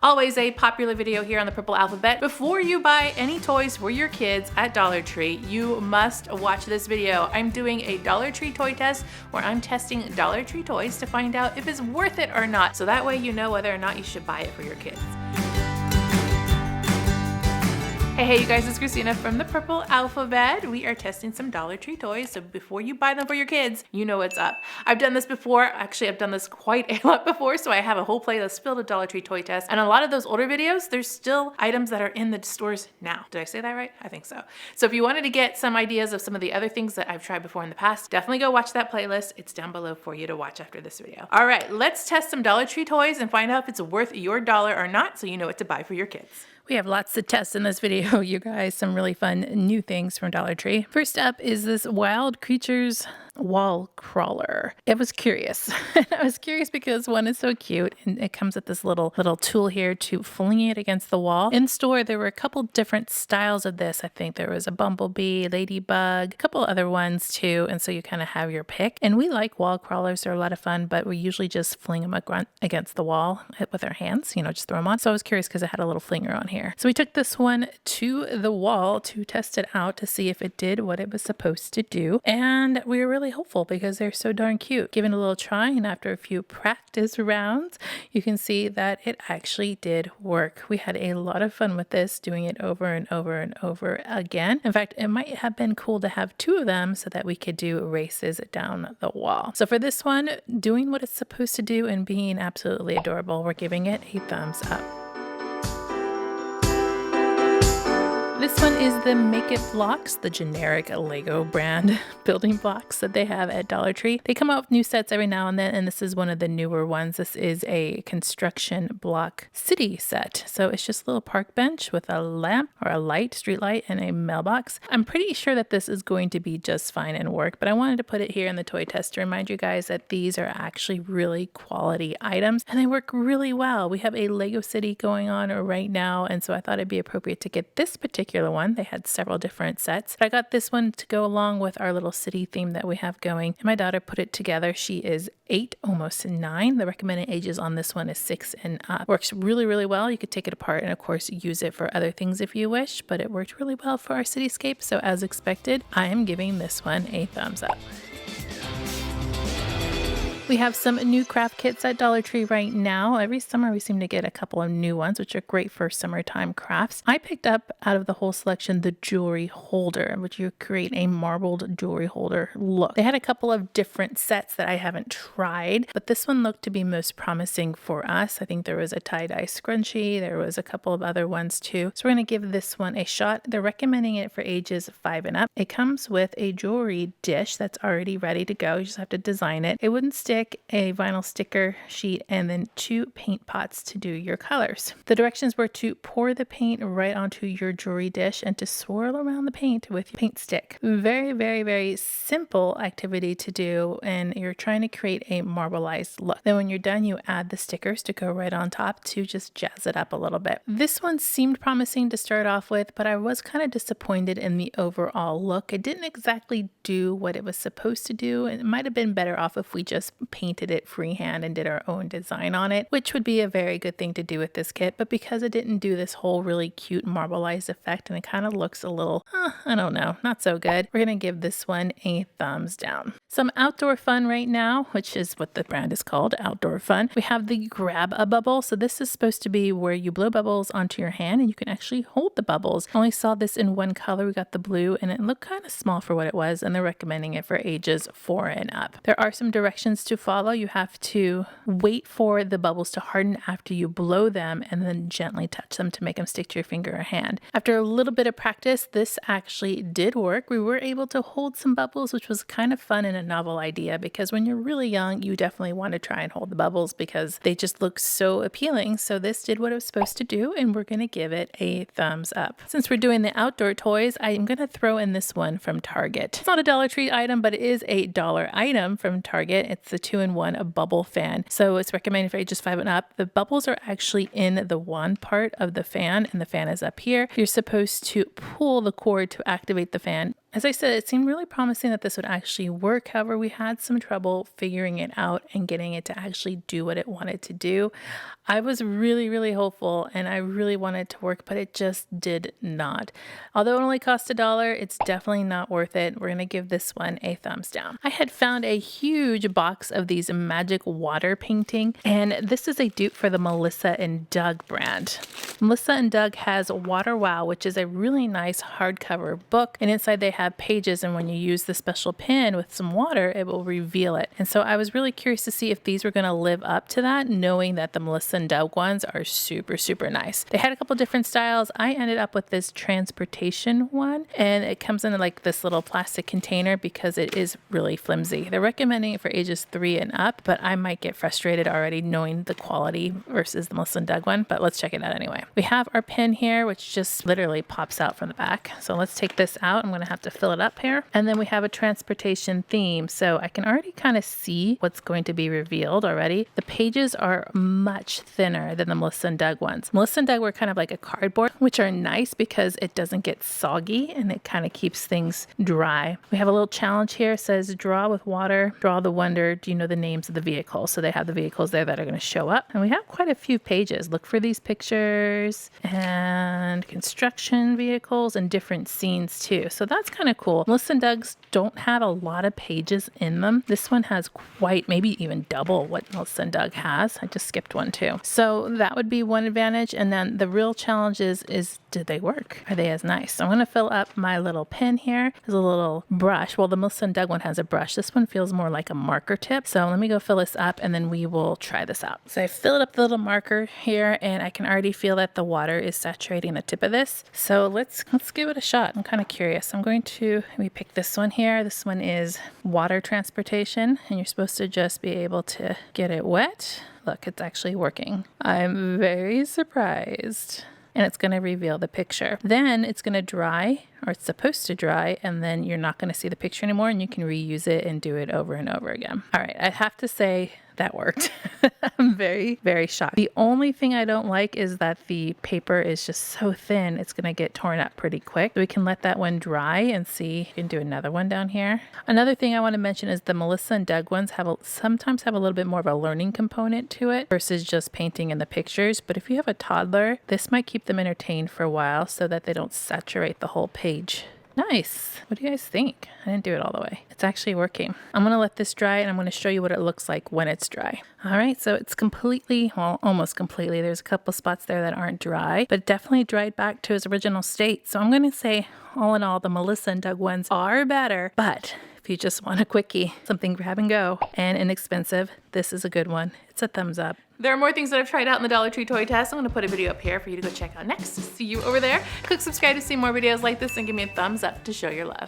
Always a popular video here on the Purple Alphabet. Before you buy any toys for your kids at Dollar Tree, you must watch this video. I'm doing a Dollar Tree toy test where I'm testing Dollar Tree toys to find out if it's worth it or not. So that way you know whether or not you should buy it for your kids. Hey you guys, it's Christina from the Purple Alphabet. We are testing some Dollar Tree toys, so before you buy them for your kids, you know what's up. I've done this before. Actually, I've done this quite a lot before, so I have a whole playlist filled with Dollar Tree toy tests. And a lot of those older videos, there's still items that are in the stores now. Did I say that right? I think so. So if you wanted to get some ideas of some of the other things that I've tried before in the past, definitely go watch that playlist. It's down below for you to watch after this video. All right, let's test some Dollar Tree toys and find out if it's worth your dollar or not, so you know what to buy for your kids. We have lots to test in this video, you guys. Some really fun new things from Dollar Tree. First up is this Wild Creatures wall crawler. It was curious. I was curious because one is so cute and it comes with this little tool here to fling it against the wall. In store, there were a couple different styles of this. I think there was a bumblebee, ladybug, a couple other ones too. And so you kind of have your pick. And we like wall crawlers. They're a lot of fun, but we usually just fling them against the wall with our hands, just throw them on. So I was curious because it had a little flinger on here. So we took this one to the wall to test it out to see if it did what it was supposed to do. And we were really hopeful because they're so darn cute. Given a little try and after a few practice rounds, you can see that it actually did work. We had a lot of fun with this, doing it over and over and over again. In fact, it might have been cool to have two of them so that we could do races down the wall. So for this one, doing what it's supposed to do and being absolutely adorable, we're giving it a thumbs up. This one is the Make It blocks, the generic Lego brand building blocks that they have at Dollar Tree. They come out with new sets every now and then, and this is one of the newer ones. This is a construction block city set. So it's just a little park bench with a lamp or a light, street light, and a mailbox. I'm pretty sure that this is going to be just fine and work, but I wanted to put it here in the toy test to remind you guys that these are actually really quality items and they work really well. We have a Lego city going on right now, and so I thought it'd be appropriate to get this particular one. They had several different sets, but I got this one to go along with our little city theme that we have going. And my daughter put it together. She is 8, almost 9. The recommended ages on this one is 6 and up. Works really, really well. You could take it apart and of course use it for other things if you wish, but it worked really well for our cityscape. So as expected, I am giving this one a thumbs up. We have some new craft kits at Dollar Tree right now. Every summer we seem to get a couple of new ones, which are great for summertime crafts. I picked up out of the whole selection the jewelry holder, which you create a marbled jewelry holder look. They had a couple of different sets that I haven't tried, but this one looked to be most promising for us. I think there was a tie-dye scrunchie. There was a couple of other ones too. So we're going to give this one a shot. They're recommending it for ages 5 and up. It comes with a jewelry dish that's already ready to go. You just have to design it. A wooden stick, a vinyl sticker sheet, and then 2 paint pots to do your colors. The directions were to pour the paint right onto your jewelry dish and to swirl around the paint with your paint stick. Very, very, very simple activity to do, and you're trying to create a marbleized look. Then when you're done, you add the stickers to go right on top to just jazz it up a little bit. This one seemed promising to start off with, but I was kind of disappointed in the overall look. It didn't exactly do what it was supposed to do, and it might have been better off if we just painted it freehand and did our own design on it, which would be a very good thing to do with this kit. But because it didn't do this whole really cute marbleized effect and it kind of looks a little, I don't know, not so good, we're going to give this one a thumbs down. Some outdoor fun right now, which is what the brand is called, outdoor fun. We have the Grab a Bubble. So this is supposed to be where you blow bubbles onto your hand and you can actually hold the bubbles. I only saw this in one color. We got the blue and it looked kind of small for what it was, and they're recommending it for ages 4 and up. There are some directions to follow. You have to wait for the bubbles to harden after you blow them and then gently touch them to make them stick to your finger or hand. After a little bit of practice, this actually did work. We were able to hold some bubbles, which was kind of fun and a novel idea because when you're really young, you definitely want to try and hold the bubbles because they just look so appealing. So this did what it was supposed to do, and we're going to give it a thumbs up. Since we're doing the outdoor toys, I'm going to throw in this one from Target. It's not a Dollar Tree item, but it is a dollar item from Target. It's the 2-in-1 bubble fan. So it's recommended for ages 5 and up. The bubbles are actually in the wand part of the fan, and the fan is up here. You're supposed to pull the cord to activate the fan As I said, it seemed really promising that this would actually work. However, we had some trouble figuring it out and getting it to actually do what it wanted to do. I was really, really hopeful and I really wanted it to work, but it just did not. Although it only cost $1, it's definitely not worth it. We're going to give this one a thumbs down. I had found a huge box of these magic water painting, and this is a dupe for the Melissa and Doug brand. Melissa and Doug has Water Wow, which is a really nice hardcover book, and inside they have pages, and when you use the special pen with some water, it will reveal it. And so I was really curious to see if these were going to live up to that, knowing that the Melissa and Doug ones are super, super nice. They had a couple different styles. I ended up with this transportation one, and it comes in like this little plastic container because it is really flimsy. They're recommending it for ages 3 and up, but I might get frustrated already knowing the quality versus the Melissa and Doug one, but let's check it out anyway. We have our pen here, which just literally pops out from the back. So let's take this out. I'm going to have to fill it up here. And then we have a transportation theme. So I can already kind of see what's going to be revealed already. The pages are much thinner than the Melissa and Doug ones. Melissa and Doug were kind of like a cardboard, which are nice because it doesn't get soggy and it kind of keeps things dry. We have a little challenge here. It says draw with water, draw the wonder. Do you know the names of the vehicles? So they have the vehicles there that are going to show up. And we have quite a few pages. Look for these pictures and construction vehicles and different scenes too. So that's kind of cool. Melissa and Doug's don't have a lot of pages in them. This one has quite, maybe even double what Melissa and Doug has. I just skipped one too. So that would be one advantage. And then the real challenge is did they work? Are they as nice? So I'm going to fill up my little pen here. There's a little brush. Well, the Melissa and Doug one has a brush. This one feels more like a marker tip. So let me go fill this up and then we will try this out. So I filled up the little marker here and I can already feel that the water is saturating the tip of this. So let's give it a shot. I'm kind of curious. I'm going to, let me pick this one here. This one is water transportation and you're supposed to just be able to get it wet. Look, it's actually working. I'm very surprised. And it's going to reveal the picture. Then it's going to dry, or it's supposed to dry, and then you're not going to see the picture anymore and you can reuse it and do it over and over again. All right, I have to say that worked. I'm very, very shocked. The only thing I don't like is that the paper is just so thin, it's going to get torn up pretty quick. So we can let that one dry and see. You can do another one down here. Another thing I want to mention is the Melissa and Doug ones sometimes have a little bit more of a learning component to it versus just painting in the pictures. But if you have a toddler, this might keep them entertained for a while so that they don't saturate the whole page. Nice. What do you guys think? I didn't do it all the way. It's actually working. I'm going to let this dry and I'm going to show you what it looks like when it's dry. All right, so it's completely, well, almost completely. There's a couple spots there that aren't dry, but definitely dried back to its original state. So I'm going to say, all in all, the Melissa and Doug ones are better, but if you just want a quickie, something grab and go and inexpensive, this is a good one. It's a thumbs up. There are more things that I've tried out in the Dollar Tree toy test. I'm going to put a video up here for you to go check out next. See you over there. Click subscribe to see more videos like this and give me a thumbs up to show your love.